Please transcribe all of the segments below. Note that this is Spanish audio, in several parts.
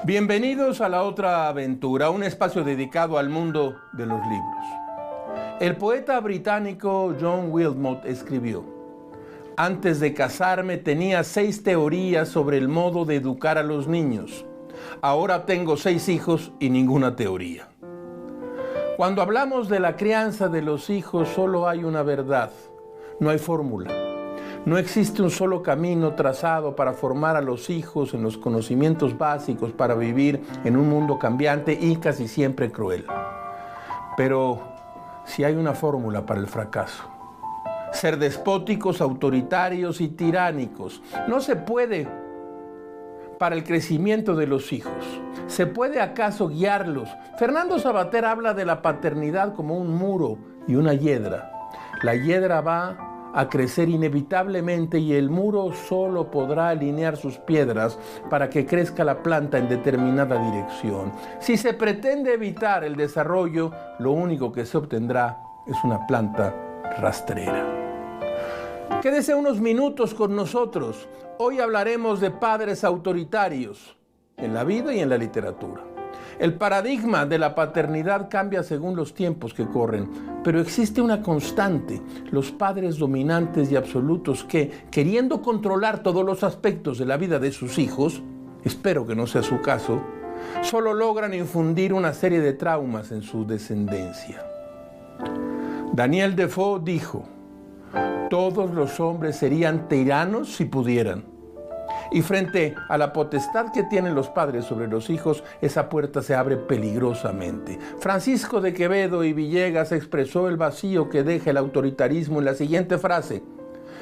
Bienvenidos a La Otra Aventura, un espacio dedicado al mundo de los libros. El poeta británico John Wilmot escribió: antes de casarme tenía 6 teorías sobre el modo de educar a los niños. Ahora tengo 6 hijos y ninguna teoría. Cuando hablamos de la crianza de los hijos, solo hay una verdad, no hay fórmula. No existe un solo camino trazado para formar a los hijos en los conocimientos básicos para vivir en un mundo cambiante y casi siempre cruel. Pero sí hay una fórmula para el fracaso: ser despóticos, autoritarios y tiránicos. No se puede para el crecimiento de los hijos. ¿Se puede acaso guiarlos? Fernando Savater habla de la paternidad como un muro y una hiedra. La hiedra va a crecer inevitablemente y el muro solo podrá alinear sus piedras para que crezca la planta en determinada dirección. Si se pretende evitar el desarrollo, lo único que se obtendrá es una planta rastrera. Quédese unos minutos con nosotros. Hoy hablaremos de padres autoritarios en la vida y en la literatura. El paradigma de la paternidad cambia según los tiempos que corren, pero existe una constante: los padres dominantes y absolutos que, queriendo controlar todos los aspectos de la vida de sus hijos, espero que no sea su caso, solo logran infundir una serie de traumas en su descendencia. Daniel Defoe dijo: todos los hombres serían tiranos si pudieran. Y frente a la potestad que tienen los padres sobre los hijos, esa puerta se abre peligrosamente. Francisco de Quevedo y Villegas expresó el vacío que deja el autoritarismo en la siguiente frase: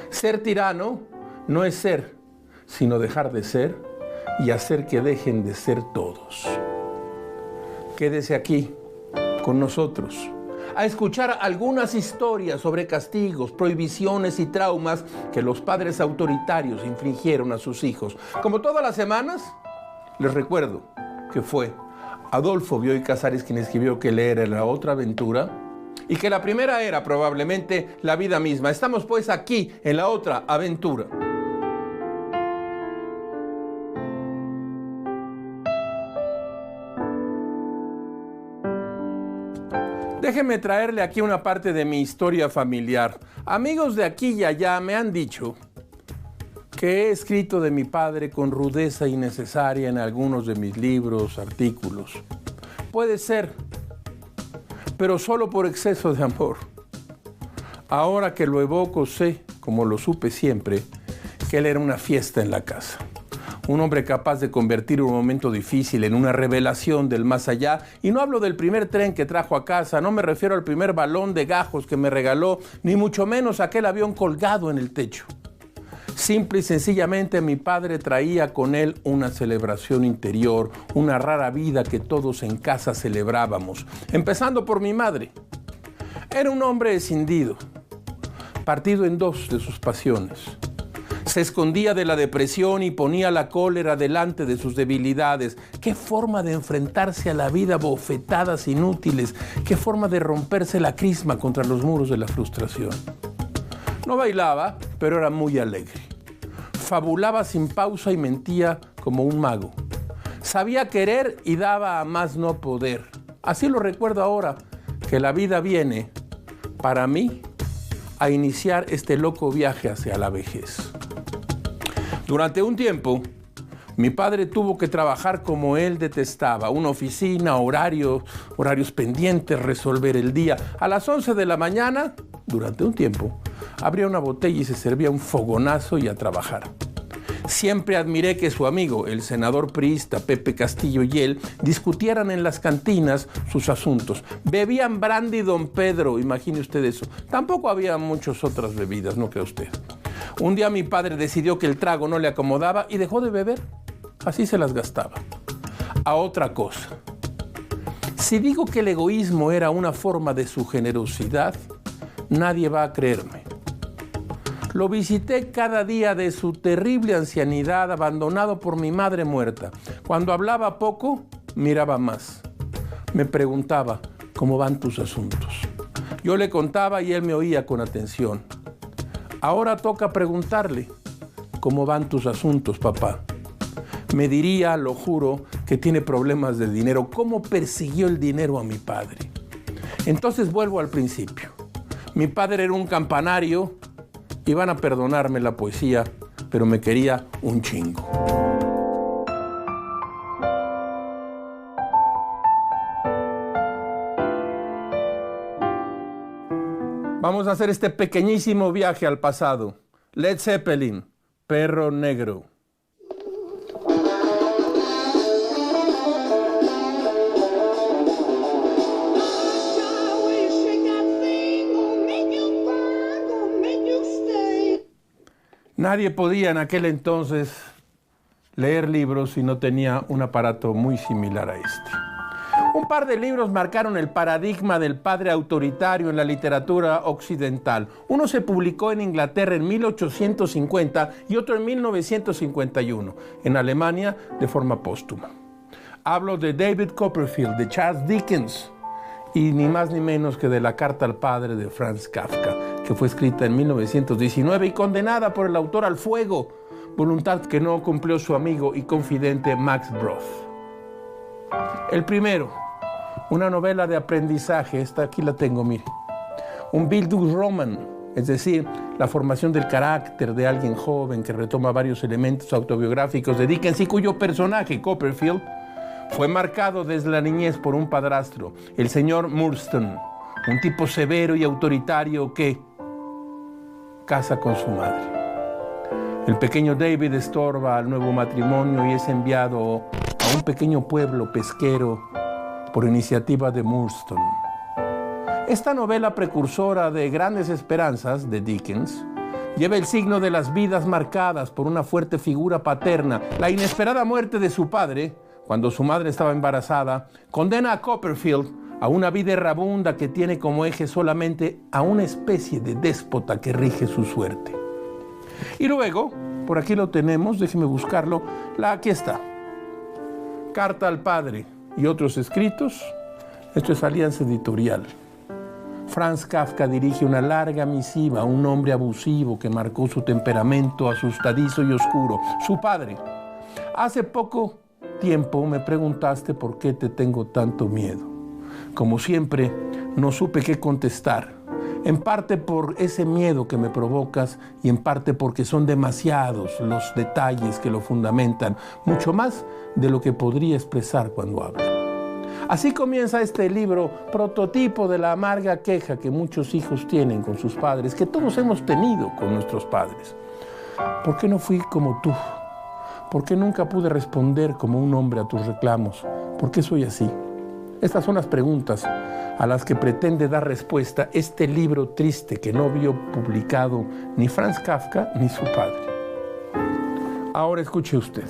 ser tirano no es ser, sino dejar de ser y hacer que dejen de ser todos. Quédese aquí con nosotros a escuchar algunas historias sobre castigos, prohibiciones y traumas que los padres autoritarios infligieron a sus hijos. Como todas las semanas, les recuerdo que fue Adolfo Bioy Casares quien escribió que leer era La Otra Aventura y que la primera era probablemente la vida misma. Estamos pues aquí en La Otra Aventura. Déjeme traerle aquí una parte de mi historia familiar. Amigos de aquí y allá me han dicho que he escrito de mi padre con rudeza innecesaria en algunos de mis libros, artículos. Puede ser, pero solo por exceso de amor. Ahora que lo evoco, sé, como lo supe siempre, que él era una fiesta en la casa. Un hombre capaz de convertir un momento difícil en una revelación del más allá. Y no hablo del primer tren que trajo a casa, no me refiero al primer balón de gajos que me regaló, ni mucho menos aquel avión colgado en el techo. Simple y sencillamente mi padre traía con él una celebración interior, una rara vida que todos en casa celebrábamos, empezando por mi madre. Era un hombre escindido, partido en dos de sus pasiones. Se escondía de la depresión y ponía la cólera delante de sus debilidades. Qué forma de enfrentarse a la vida, bofetadas inútiles. Qué forma de romperse la crisma contra los muros de la frustración. No bailaba, pero era muy alegre. Fabulaba sin pausa y mentía como un mago. Sabía querer y daba a más no poder. Así lo recuerdo ahora, que la vida viene, para mí, a iniciar este loco viaje hacia la vejez. Durante un tiempo, mi padre tuvo que trabajar como él detestaba: una oficina, horarios pendientes, resolver el día. A las 11 de la mañana, durante un tiempo, abría una botella y se servía un fogonazo y a trabajar. Siempre admiré que su amigo, el senador priista Pepe Castillo, y él discutieran en las cantinas sus asuntos. Bebían brandy Don Pedro, imagine usted eso. Tampoco había muchas otras bebidas, no crea usted. Un día mi padre decidió que el trago no le acomodaba y dejó de beber. Así se las gastaba. A otra cosa. Si digo que el egoísmo era una forma de su generosidad, nadie va a creerme. Lo visité cada día de su terrible ancianidad, abandonado por mi madre muerta. Cuando hablaba poco, miraba más. Me preguntaba: ¿cómo van tus asuntos? Yo le contaba y él me oía con atención. Ahora toca preguntarle: ¿cómo van tus asuntos, papá? me diría, lo juro, que tiene problemas de dinero. ¿Cómo persiguió el dinero a mi padre? Entonces vuelvo al principio. Mi padre era un campanario y van a perdonarme la poesía, pero me quería un chingo. Vamos a hacer este pequeñísimo viaje al pasado. Led Zeppelin, Perro Negro. Nadie podía en aquel entonces leer libros si no tenía un aparato muy similar a este. Un par de libros marcaron el paradigma del padre autoritario en la literatura occidental. Uno se publicó en Inglaterra en 1850 y otro en 1951, en Alemania de forma póstuma. Hablo de David Copperfield, de Charles Dickens y ni más ni menos que de La carta al padre de Franz Kafka, que fue escrita en 1919 y condenada por el autor al fuego, voluntad que no cumplió su amigo y confidente Max Brod. El primero, una novela de aprendizaje, esta aquí la tengo, mire. Un Bildungsroman, es decir, la formación del carácter de alguien joven que retoma varios elementos autobiográficos de Dickens y cuyo personaje, Copperfield, fue marcado desde la niñez por un padrastro, el señor Murdstone, un tipo severo y autoritario que casa con su madre. El pequeño David estorba al nuevo matrimonio y es enviado a un pequeño pueblo pesquero por iniciativa de Murdstone. Esta novela precursora de Grandes Esperanzas de Dickens lleva el signo de las vidas marcadas por una fuerte figura paterna. La inesperada muerte de su padre, cuando su madre estaba embarazada, condena a Copperfield a una vida errabunda que tiene como eje solamente a una especie de déspota que rige su suerte. Y luego, por aquí lo tenemos, déjeme buscarlo, aquí está. Carta al padre y otros escritos. Esto es Alianza Editorial. Franz Kafka dirige una larga misiva a un hombre abusivo que marcó su temperamento asustadizo y oscuro, su padre. Hace poco tiempo me preguntaste por qué te tengo tanto miedo. Como siempre, no supe qué contestar. En parte por ese miedo que me provocas y en parte porque son demasiados los detalles que lo fundamentan, mucho más de lo que podría expresar cuando hablo. Así comienza este libro, prototipo de la amarga queja que muchos hijos tienen con sus padres, que todos hemos tenido con nuestros padres. ¿Por qué no fui como tú? ¿Por qué nunca pude responder como un hombre a tus reclamos? ¿Por qué soy así? Estas son las preguntas a las que pretende dar respuesta este libro triste que no vio publicado ni Franz Kafka ni su padre. Ahora escuche usted.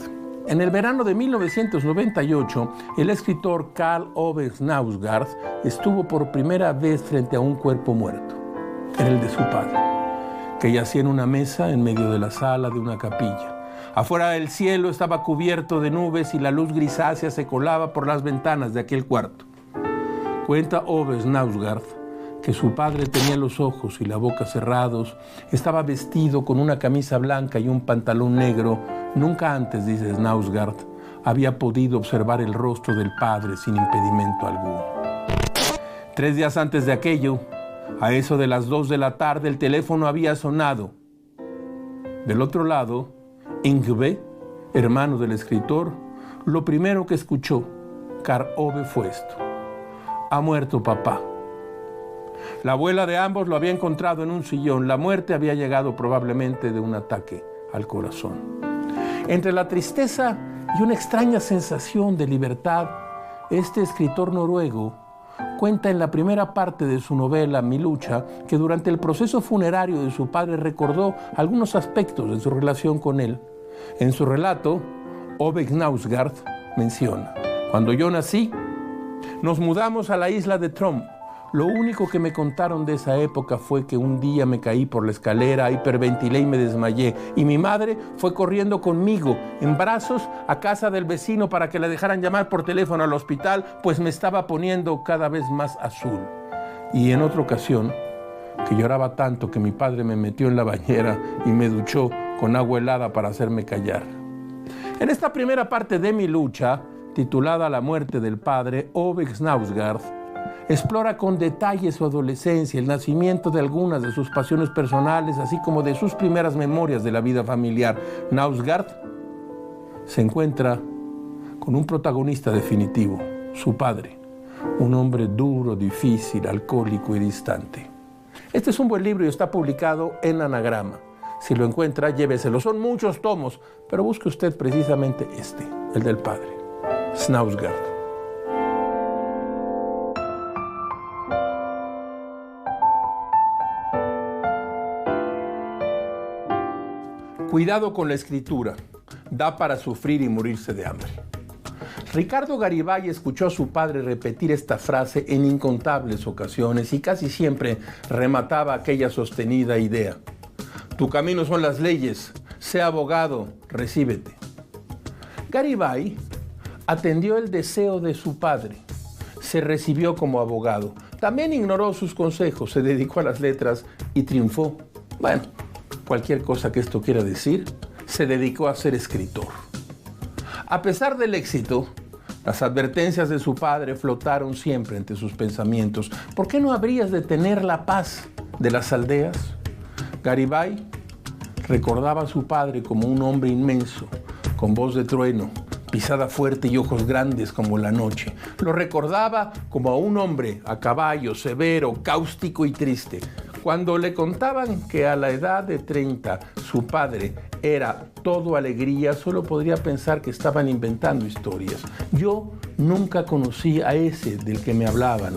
En el verano de 1998, el escritor Karl Ove Knausgaard estuvo por primera vez frente a un cuerpo muerto. Era el de su padre, que yacía en una mesa en medio de la sala de una capilla. Afuera el cielo estaba cubierto de nubes y la luz grisácea se colaba por las ventanas de aquel cuarto. Cuenta Ove Knausgaard que su padre tenía los ojos y la boca cerrados, estaba vestido con una camisa blanca y un pantalón negro. Nunca antes, dice Knausgaard, había podido observar el rostro del padre sin impedimento alguno. 3 días antes de aquello, a eso de las 2 de la tarde, el teléfono había sonado. Del otro lado, Yngve, hermano del escritor, lo primero que escuchó Karl Ove fue esto: ha muerto papá. La abuela de ambos lo había encontrado en un sillón. La muerte había llegado probablemente de un ataque al corazón. Entre la tristeza y una extraña sensación de libertad, este escritor noruego cuenta en la primera parte de su novela Mi lucha que durante el proceso funerario de su padre recordó algunos aspectos de su relación con él. En su relato, Ove Knausgaard menciona: cuando yo nací, nos mudamos a la isla de Trom. Lo único que me contaron de esa época fue que un día me caí por la escalera, hiperventilé y me desmayé. Y mi madre fue corriendo conmigo en brazos a casa del vecino para que la dejaran llamar por teléfono al hospital, pues me estaba poniendo cada vez más azul. Y en otra ocasión, que lloraba tanto que mi padre me metió en la bañera y me duchó con agua helada para hacerme callar. En esta primera parte de mi lucha, titulada La muerte del padre, Ove Knausgaard explora con detalle su adolescencia, el nacimiento de algunas de sus pasiones personales, así como de sus primeras memorias de la vida familiar. Knausgaard se encuentra con un protagonista definitivo, su padre, un hombre duro, difícil, alcohólico y distante. Este es un buen libro y está publicado en Anagrama. Si lo encuentra, lléveselo. Son muchos tomos, pero busque usted precisamente este, el del padre, Knausgaard. Cuidado con la escritura, da para sufrir y morirse de hambre. Ricardo Garibay escuchó a su padre repetir esta frase en incontables ocasiones y casi siempre remataba aquella sostenida idea: tu camino son las leyes, sé abogado, recíbete. Garibay atendió el deseo de su padre, se recibió como abogado, también ignoró sus consejos, se dedicó a las letras y triunfó. Bueno, cualquier cosa que esto quiera decir, se dedicó a ser escritor. A pesar del éxito, las advertencias de su padre flotaron siempre entre sus pensamientos. ¿Por qué no habrías de tener la paz de las aldeas? Garibay recordaba a su padre como un hombre inmenso, con voz de trueno, pisada fuerte y ojos grandes como la noche. Lo recordaba como a un hombre a caballo, severo, cáustico y triste. Cuando le contaban que a la edad de 30 su padre era todo alegría, solo podría pensar que estaban inventando historias. Yo nunca conocí a ese del que me hablaban.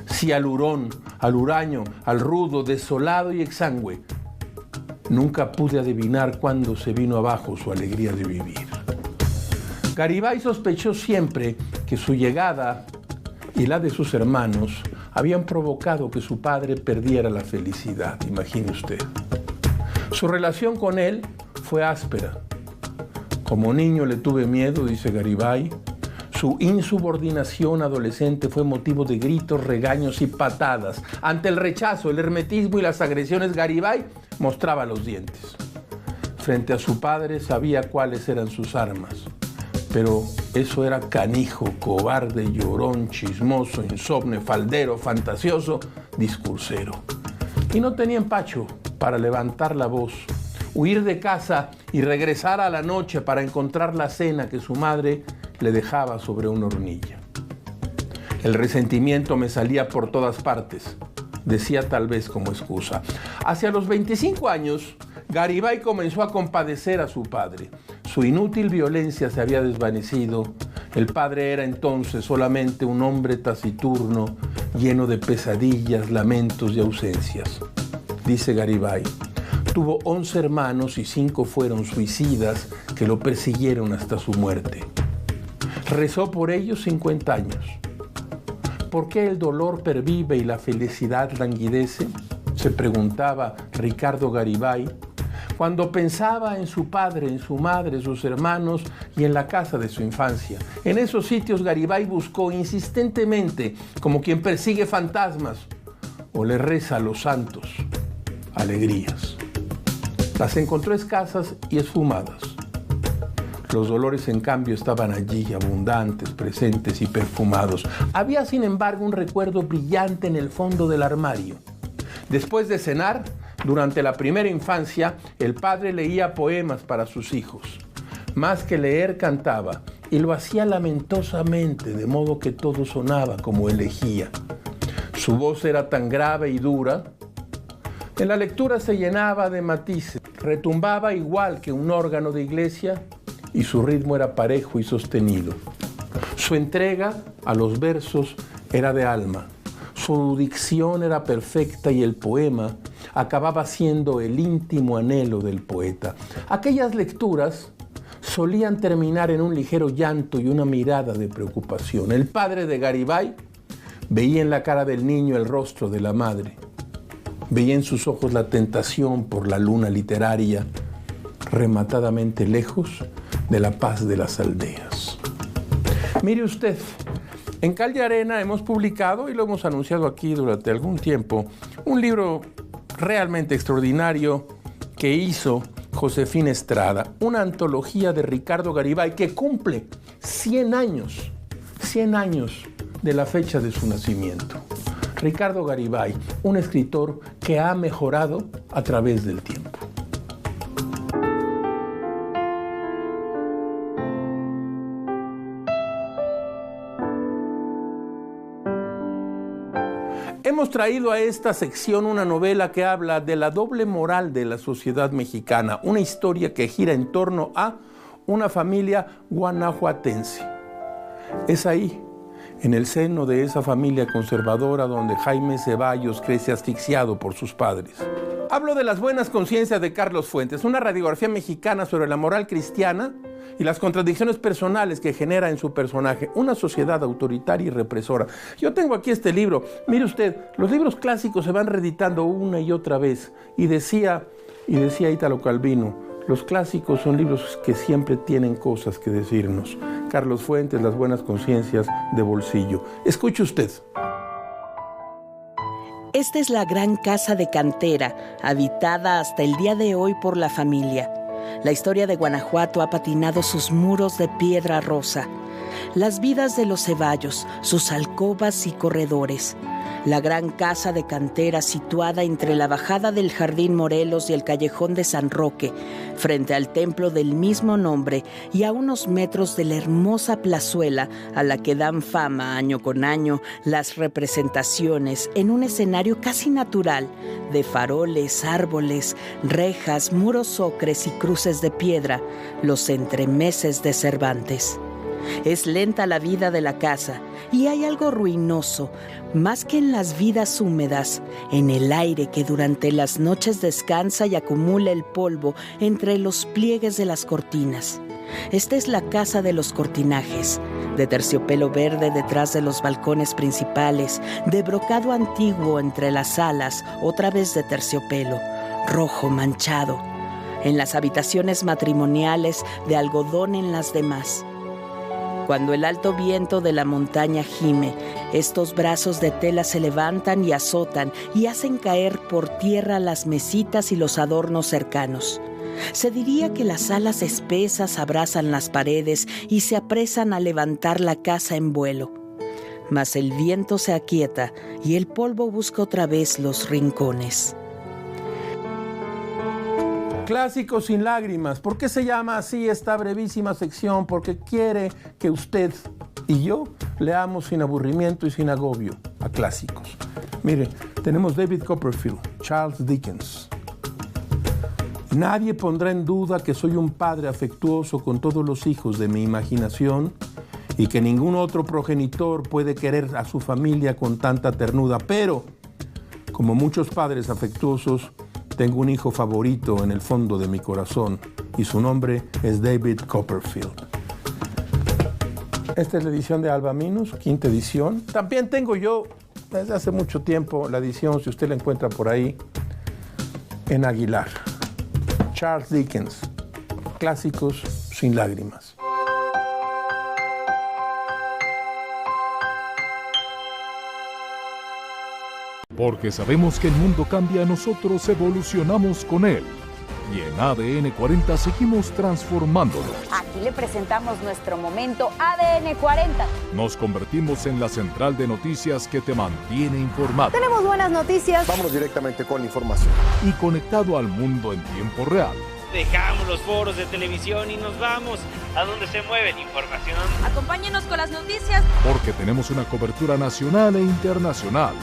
Sí, al hurón, al huraño, al rudo, desolado y exangüe. Nunca pude adivinar cuándo se vino abajo su alegría de vivir. Garibay sospechó siempre que su llegada y la de sus hermanos habían provocado que su padre perdiera la felicidad, imagine usted. Su relación con él fue áspera. Como niño le tuve miedo, dice Garibay. Su insubordinación adolescente fue motivo de gritos, regaños y patadas. Ante el rechazo, el hermetismo y las agresiones, Garibay mostraba los dientes. Frente a su padre sabía cuáles eran sus armas. Pero eso era canijo, cobarde, llorón, chismoso, insomne, faldero, fantasioso, discursero. Y no tenía empacho para levantar la voz, huir de casa y regresar a la noche para encontrar la cena que su madre le dejaba sobre una hornilla. El resentimiento me salía por todas partes, decía tal vez como excusa. Hacia los 25 años, Garibay comenzó a compadecer a su padre. Su inútil violencia se había desvanecido. El padre era entonces solamente un hombre taciturno, lleno de pesadillas, lamentos y ausencias. Dice Garibay, tuvo 11 hermanos y 5 fueron suicidas que lo persiguieron hasta su muerte. Rezó por ellos 50 años. ¿Por qué el dolor pervive y la felicidad languidece?, se preguntaba Ricardo Garibay cuando pensaba en su padre, en su madre, sus hermanos y en la casa de su infancia. En esos sitios Garibay buscó insistentemente, como quien persigue fantasmas o le reza a los santos, alegrías. Las encontró escasas y esfumadas. Los dolores, en cambio, estaban allí, abundantes, presentes y perfumados. Había, sin embargo, un recuerdo brillante en el fondo del armario. Después de cenar, durante la primera infancia, el padre leía poemas para sus hijos. Más que leer, cantaba, y lo hacía lamentosamente, de modo que todo sonaba como elegía. Su voz era tan grave y dura. En la lectura se llenaba de matices, retumbaba igual que un órgano de iglesia, y su ritmo era parejo y sostenido. Su entrega a los versos era de alma. Su dicción era perfecta y el poema acababa siendo el íntimo anhelo del poeta. Aquellas lecturas solían terminar en un ligero llanto y una mirada de preocupación. El padre de Garibay veía en la cara del niño el rostro de la madre. Veía en sus ojos la tentación por la luna literaria, rematadamente lejos de la paz de las aldeas. Mire usted, en Cal de Arena hemos publicado, y lo hemos anunciado aquí durante algún tiempo, un libro realmente extraordinario que hizo Josefina Estrada, una antología de Ricardo Garibay que cumple 100 años de la fecha de su nacimiento. Ricardo Garibay, un escritor que ha mejorado a través del tiempo. Hemos traído a esta sección una novela que habla de la doble moral de la sociedad mexicana, una historia que gira en torno a una familia guanajuatense. Es ahí, en el seno de esa familia conservadora, donde Jaime Ceballos crece asfixiado por sus padres. Hablo de Las buenas conciencias de Carlos Fuentes, una radiografía mexicana sobre la moral cristiana y las contradicciones personales que genera en su personaje una sociedad autoritaria y represora. Yo tengo aquí este libro. Mire usted, los libros clásicos se van reeditando una y otra vez. Y decía Ítalo Calvino, los clásicos son libros que siempre tienen cosas que decirnos. Carlos Fuentes, Las buenas conciencias de bolsillo. Escuche usted. Esta es la gran casa de cantera, habitada hasta el día de hoy por la familia. La historia de Guanajuato ha patinado sus muros de piedra rosa, las vidas de los Ceballos, sus alcobas y corredores. La gran casa de cantera situada entre la bajada del Jardín Morelos y el Callejón de San Roque, frente al templo del mismo nombre y a unos metros de la hermosa plazuela a la que dan fama año con año las representaciones en un escenario casi natural de faroles, árboles, rejas, muros ocres y cruces de piedra, los entremeses de Cervantes. Es lenta la vida de la casa y hay algo ruinoso, más que en las vidas húmedas, en el aire que durante las noches descansa y acumula el polvo entre los pliegues de las cortinas. Esta es la casa de los cortinajes, de terciopelo verde detrás de los balcones principales, de brocado antiguo entre las salas, otra vez de terciopelo, rojo manchado. En las habitaciones matrimoniales, de algodón en las demás. Cuando el alto viento de la montaña gime, estos brazos de tela se levantan y azotan y hacen caer por tierra las mesitas y los adornos cercanos. Se diría que las alas espesas abrazan las paredes y se apresan a levantar la casa en vuelo. Mas el viento se aquieta y el polvo busca otra vez los rincones. Clásicos sin lágrimas. ¿Por qué se llama así esta brevísima sección? Porque quiere que usted y yo leamos sin aburrimiento y sin agobio a clásicos. Mire, tenemos David Copperfield, Charles Dickens. Nadie pondrá en duda que soy un padre afectuoso con todos los hijos de mi imaginación y que ningún otro progenitor puede querer a su familia con tanta ternura. Pero, como muchos padres afectuosos, tengo un hijo favorito en el fondo de mi corazón y su nombre es David Copperfield. Esta es la edición de Alba Minus, quinta edición. También tengo yo, desde hace mucho tiempo, la edición, si usted la encuentra por ahí, en Aguilar. Charles Dickens, Clásicos sin lágrimas. Porque sabemos que el mundo cambia, nosotros evolucionamos con él. Y en ADN 40 seguimos transformándolo. Aquí le presentamos nuestro momento ADN 40. Nos convertimos en la central de noticias que te mantiene informado. Tenemos buenas noticias. Vamos directamente con la información. Y conectado al mundo en tiempo real. Dejamos los foros de televisión y nos vamos a donde se mueve la información. Acompáñenos con las noticias. Porque tenemos una cobertura nacional e internacional.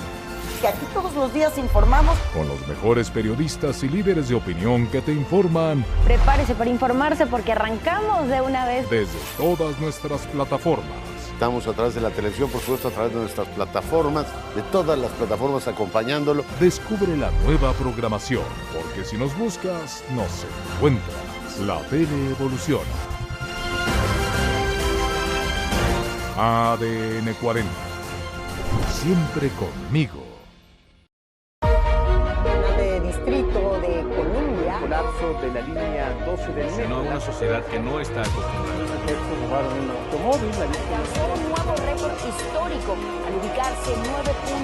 Que aquí todos los días informamos. Con los mejores periodistas y líderes de opinión que te informan. Prepárese para informarse porque arrancamos de una vez. Desde todas nuestras plataformas. Estamos a través de la televisión, por supuesto, a través de nuestras plataformas, de todas las plataformas acompañándolo. Descubre la nueva programación, porque si nos buscas, nos encuentras. La tele evoluciona. ADN 40. Siempre conmigo. Distrito de Columbia. Colapso de la línea 12 del metro. Una sociedad que no está acostumbrada. Los sujetos robaron un automóvil. Alcanzó un nuevo récord histórico al ubicar asegurarse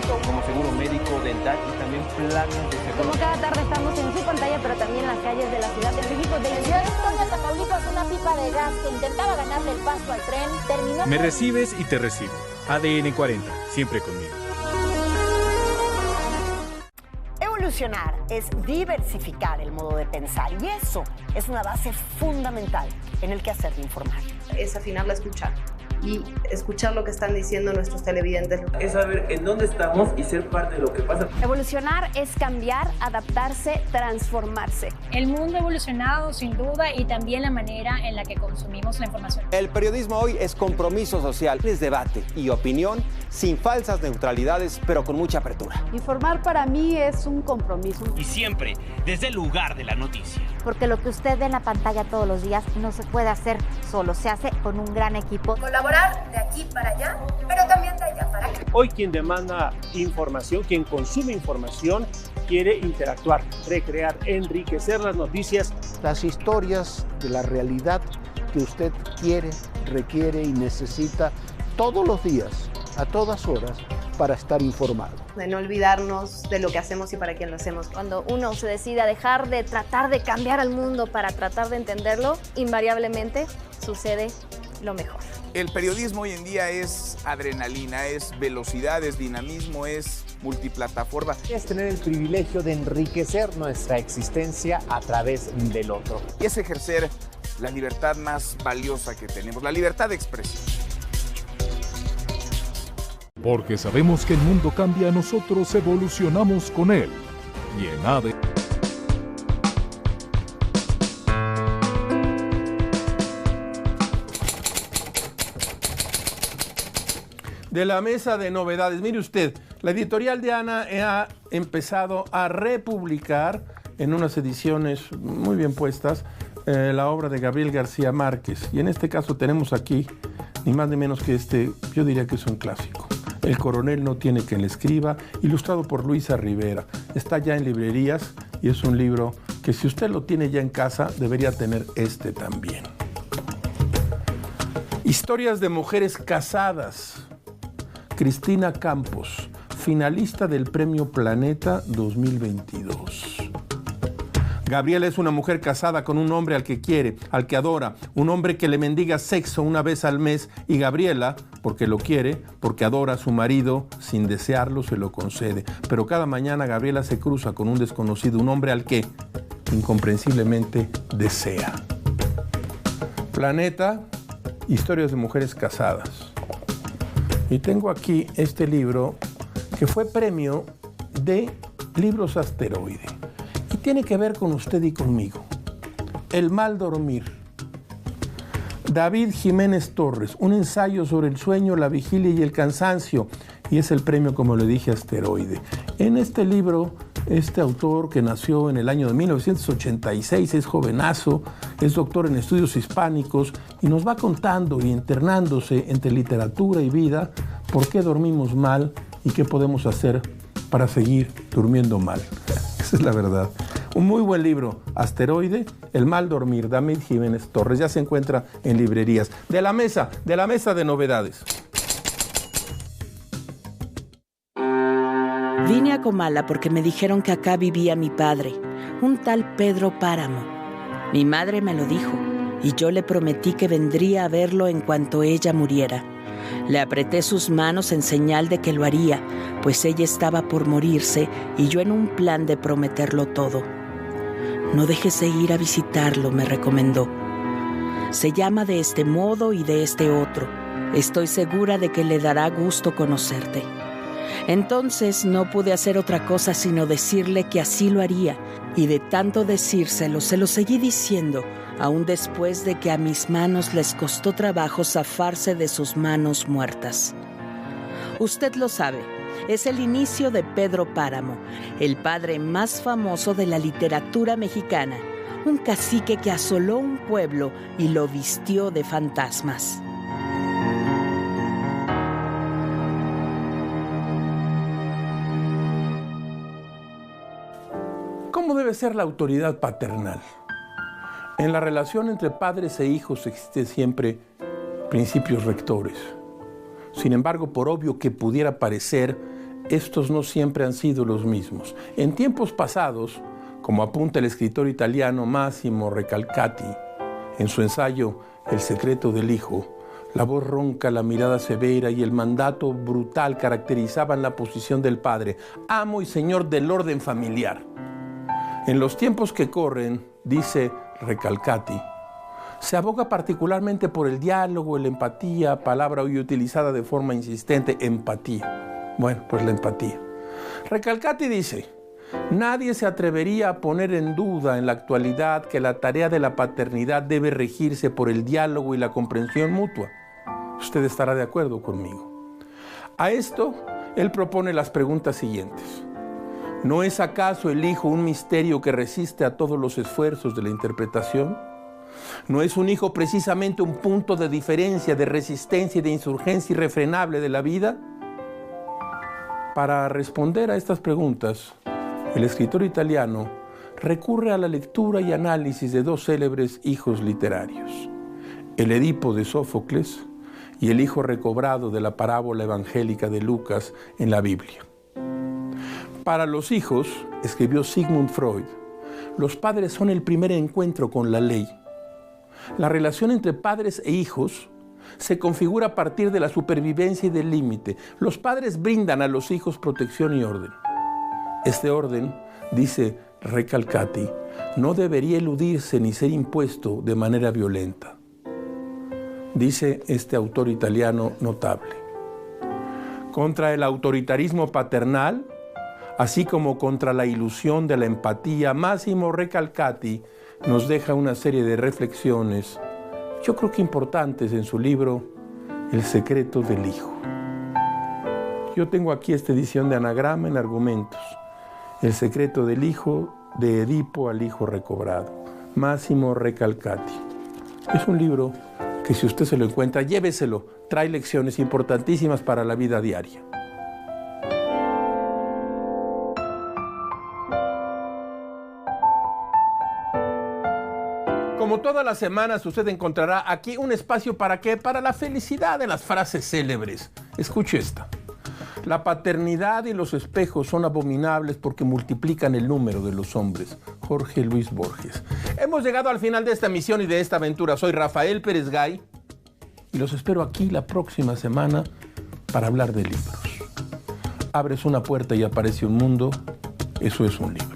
9.1. Como seguro médico, dental y también planes de seguro. Como cada tarde estamos en su pantalla, pero también en las calles de la Ciudad de México. En Ciudad Victoria, Tamaulipas, una pipa de gas que intentaba ganarle el paso al tren terminó. Me recibes y te recibo. ADN 40, siempre conmigo. Evolucionar es diversificar el modo de pensar y eso es una base fundamental en el quehacer de informar. Es afinar la escucha y escuchar lo que están diciendo nuestros televidentes. Es saber en dónde estamos y ser parte de lo que pasa. Evolucionar es cambiar, adaptarse, transformarse. El mundo ha evolucionado sin duda y también la manera en la que consumimos la información. El periodismo hoy es compromiso social, es debate y opinión sin falsas neutralidades, pero con mucha apertura. Informar para mí es un compromiso. Y siempre desde el lugar de la noticia. Porque lo que usted ve en la pantalla todos los días no se puede hacer solo, se hace con un gran equipo. Colaborar de aquí para allá, pero también de allá para acá. Hoy quien demanda información, quien consume información, quiere interactuar, recrear, enriquecer las noticias. Las historias de la realidad que usted quiere, requiere y necesita todos los días, a todas horas, para estar informado. De no olvidarnos de lo que hacemos y para quién lo hacemos. Cuando uno se decide a dejar de tratar de cambiar al mundo para tratar de entenderlo, invariablemente sucede lo mejor. El periodismo hoy en día es adrenalina, es velocidad, es dinamismo, es multiplataforma. Es tener el privilegio de enriquecer nuestra existencia a través del otro. Y es ejercer la libertad más valiosa que tenemos, la libertad de expresión. Porque sabemos que el mundo cambia, nosotros evolucionamos con él. Y en ADN. De la mesa de novedades, mire usted, la editorial de Ana ha empezado a republicar en unas ediciones muy bien puestas la obra de Gabriel García Márquez. Y en este caso tenemos aquí ni más ni menos que yo diría que es un clásico. El coronel no tiene quien le escriba, ilustrado por Luisa Rivera. Está ya en librerías y es un libro que si usted lo tiene ya en casa, debería tener también. Historias de mujeres casadas. Cristina Campos, finalista del Premio Planeta 2022. Gabriela es una mujer casada con un hombre al que quiere, al que adora, un hombre que le mendiga sexo una vez al mes, y Gabriela, porque lo quiere, porque adora a su marido, sin desearlo se lo concede. Pero cada mañana Gabriela se cruza con un desconocido, un hombre al que incomprensiblemente desea. Planeta, historias de mujeres casadas. Y tengo aquí este libro que fue premio de Libros Asteroide. Y tiene que ver con usted y conmigo. El mal dormir. David Jiménez Torres, un ensayo sobre el sueño, la vigilia y el cansancio. Y es el premio, como le dije, Asteroide. En este libro, este autor que nació en el año de 1986, es jovenazo, es doctor en estudios hispánicos y nos va contando y internándose entre literatura y vida por qué dormimos mal y qué podemos hacer para seguir durmiendo mal. Esa es la verdad. Un muy buen libro, Asteroide, El mal dormir, David Jiménez Torres. Ya se encuentra en librerías. De la mesa de novedades. Vine a Comala porque me dijeron que acá vivía mi padre, un tal Pedro Páramo. Mi madre me lo dijo y yo le prometí que vendría a verlo en cuanto ella muriera. Le apreté sus manos en señal de que lo haría, pues ella estaba por morirse y yo en un plan de prometerlo todo. No dejes de ir a visitarlo, me recomendó. Se llama de este modo y de este otro. Estoy segura de que le dará gusto conocerte. Entonces no pude hacer otra cosa sino decirle que así lo haría, y de tanto decírselo se lo seguí diciendo, aún después de que a mis manos les costó trabajo zafarse de sus manos muertas. Usted lo sabe, es el inicio de Pedro Páramo, el padre más famoso de la literatura mexicana, un cacique que asoló un pueblo y lo vistió de fantasmas. ¿Cómo debe ser la autoridad paternal? En la relación entre padres e hijos existen siempre principios rectores. Sin embargo, por obvio que pudiera parecer, estos no siempre han sido los mismos. En tiempos pasados, como apunta el escritor italiano Massimo Recalcati en su ensayo El secreto del hijo, la voz ronca, la mirada severa y el mandato brutal caracterizaban la posición del padre, amo y señor del orden familiar. En los tiempos que corren, dice Recalcati, se aboga particularmente por el diálogo, la empatía, palabra hoy utilizada de forma insistente, empatía. Bueno, pues la empatía. Recalcati dice, nadie se atrevería a poner en duda en la actualidad que la tarea de la paternidad debe regirse por el diálogo y la comprensión mutua. Usted estará de acuerdo conmigo. A esto, él propone las preguntas siguientes. ¿No es acaso el hijo un misterio que resiste a todos los esfuerzos de la interpretación? ¿No es un hijo precisamente un punto de diferencia, de resistencia y de insurgencia irrefrenable de la vida? Para responder a estas preguntas, el escritor italiano recurre a la lectura y análisis de dos célebres hijos literarios, el Edipo de Sófocles y el hijo recobrado de la parábola evangélica de Lucas en la Biblia. Para los hijos, escribió Sigmund Freud, los padres son el primer encuentro con la ley. La relación entre padres e hijos se configura a partir de la supervivencia y del límite. Los padres brindan a los hijos protección y orden. Este orden, dice Recalcati, no debería eludirse ni ser impuesto de manera violenta. Dice este autor italiano notable. Contra el autoritarismo paternal, así como contra la ilusión de la empatía, Massimo Recalcati nos deja una serie de reflexiones, yo creo que importantes, en su libro El secreto del hijo. Yo tengo aquí esta edición de Anagrama en Argumentos. El secreto del hijo, de Edipo al hijo recobrado. Massimo Recalcati. Es un libro que si usted se lo encuentra, lléveselo. Trae lecciones importantísimas para la vida diaria. Como todas las semanas, usted encontrará aquí un espacio ¿para qué? Para la felicidad de las frases célebres. Escuche esta. La paternidad y los espejos son abominables porque multiplican el número de los hombres. Jorge Luis Borges. Hemos llegado al final de esta misión y de esta aventura. Soy Rafael Pérez Gay y los espero aquí la próxima semana para hablar de libros. Abres una puerta y aparece un mundo. Eso es un libro.